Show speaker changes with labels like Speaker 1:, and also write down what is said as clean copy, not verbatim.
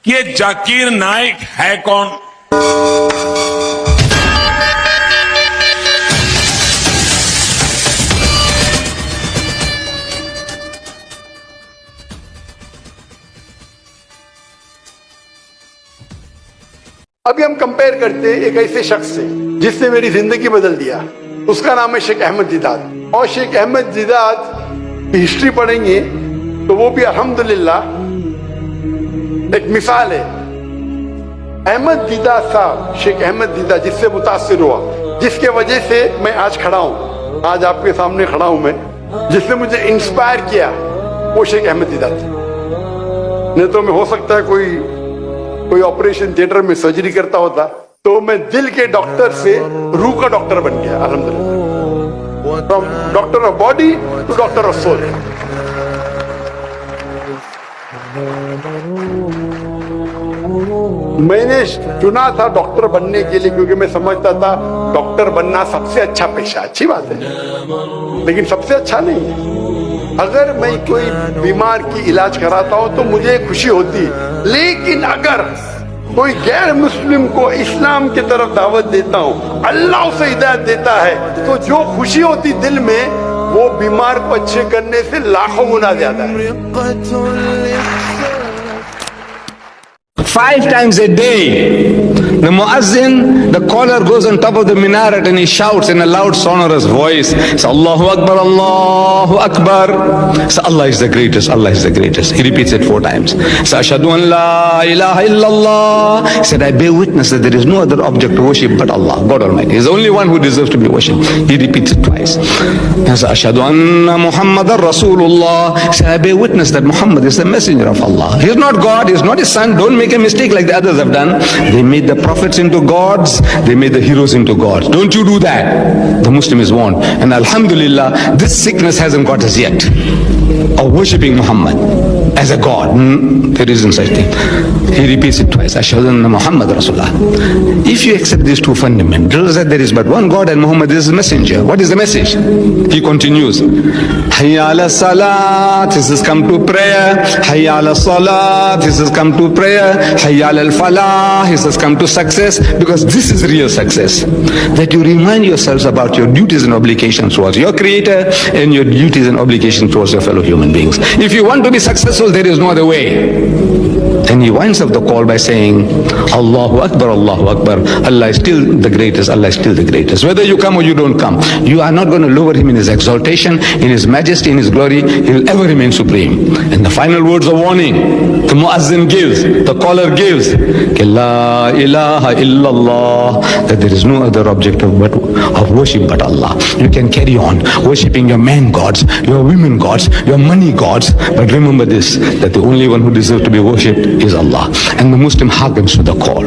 Speaker 1: कि ये जाकिर नाइक है कौन।
Speaker 2: अभी हम कंपेयर करते हैं एक ऐसे शख्स से जिसने मेरी जिंदगी बदल दिया। उसका नाम है शेख अहमद दीदात। और शेख अहमद दीदात की हिस्ट्री पढ़ेंगे तो वो भी अल्हम्दुलिल्लाह एक मिसाल है। अहमद दीदात साहब, शेख अहमद दीदात जिससे मुतासिर हुआ, जिसके वजह से मैं आज खड़ा हूं, आज आपके सामने खड़ा हूं मैं, जिसने मुझे इंस्पायर किया, वो शेख अहमद दीदात थे। नहीं तो मैं हो सकता है कोई ऑपरेशन थिएटर में सर्जरी करता होता तो मैं दिल के डॉक्टर से रूह का डॉक्टर बन गया अल्हम्दुलिल्लाह। From doctor of body to doctor of soul. मैंने चुना था डॉक्टर बनने के लिए क्योंकि मैं समझता था डॉक्टर बनना सबसे अच्छा पेशा। अच्छी बात है, लेकिन सबसे अच्छा नहीं है। अगर मैं कोई बीमार की इलाज कराता हूं तो मुझे खुशी होती, लेकिन अगर कोई गैर मुस्लिम को इस्लाम की तरफ दावत देता हूं, अल्लाह उसे हिदायत देता है, तो जो खुशी होती दिल में वो बीमार को अच्छे करने से लाखों गुना ज्यादा है।
Speaker 3: 5 times a day, the muazzin, the caller goes on top of the minaret and he shouts in a loud sonorous voice, say, Allahu Akbar, Allahu Akbar. So Allah is the greatest, Allah is the greatest. He repeats it 4 times. So Ashhadu an la ilaha illallah. He said, I bear witness that there is no other object to worship but Allah, God Almighty. He is the only one who deserves to be worshipped. He repeats it twice. He said, Ashhadu anna Muhammadan Rasulullah. He said, I bear witness that Muhammad is the messenger of Allah. He is not God, he is not his son. Don't make a mistake like the others have done. They made the prophets into gods, they made the heroes into gods. Don't you do that. The Muslim is warned. And alhamdulillah, this sickness hasn't got us yet of worshipping Muhammad as a god. There isn't such thing. He repeats it twice. Ashhadu anna Muhammad Rasulullah. If you accept these 2 fundamentals, that there is but one God and Muhammad is his messenger, what is the message? He continues, Hayya ala salat, this has come to prayer. Hayya ala salat, this has come to prayer. Hayya ala falah, this has come to success. Because this is real success, that you remind yourselves about your duties and obligations towards your creator and your duties and obligations towards your fellow human beings. If you want to be successful, there is no other way. And he winds up the call by saying, Allahu Akbar, Allahu Akbar. Allah is still the greatest, Allah is still the greatest. Whether you come or you don't come, you are not going to lower him in his exaltation, in his majesty, in his glory. He will ever remain supreme. And the final words of warning the muazzin gives, the caller gives, La ilaha illallah, that there is no other object of worship but Allah. You can carry on worshipping your man gods, your women gods, your money gods, but remember this, that the only one who deserves to be worshipped is Allah. And the Muslim hearkens to the call.